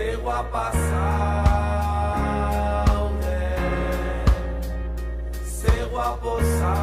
ze guapa zaude, ze guapo zaude.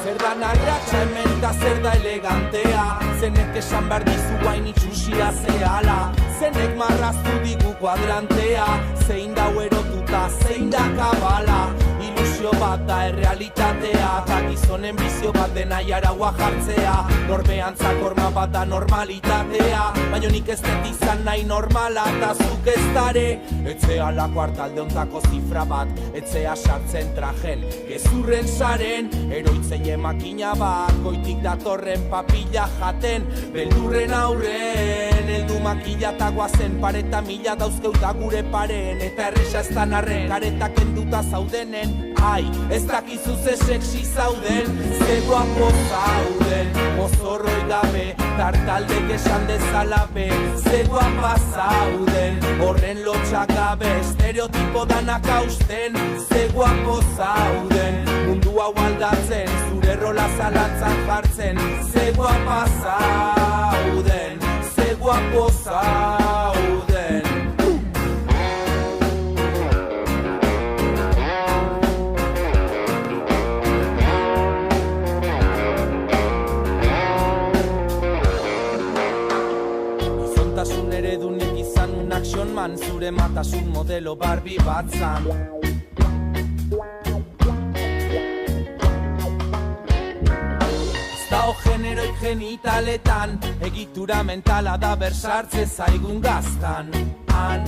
Zer da narratxa hemen da zer da elegantea, zenek esan behar dizu hain itxusia zehala, zenek marraztu digu kuadrantea, zein dau erotuta, zein da kabala, ilusio bat da errealitatea, eta gizonen bizio bat dena jaraua jartzea, norbeantzak horma bat da normalitatea, baina nik ez dut izan nahi normala, eta zuk ez dare, etzea lako hartalde ontako zifra bat, etzea sartzen trajen, gezurren saren, eroitzeie makina bat, goitik datorren papilla jaten, beldurren aurren, heldu makila eta guazen, pareta mila dauzkeuta gure paren, eta erresa ez da narren, karetak enduta zaudenen, ai, ez dakizu ze sexy zauden, ze guapo zauden, mozorroi gabe, tartaldek esan dezalabe, ze guapa zauden, horren lotxak gabe, estereotipo danak hausten, ze guapo zauden, mundu hau aldatzen, zure rola zalantzan jartzen, ze guapa zauden, ze guapo zauden. Gizontasun eredunek izan un action man, zure matasun modelo Barbie bat zan. Dao generoik genitaletan, egitura mentala da bersartze zaigun gaztan. An,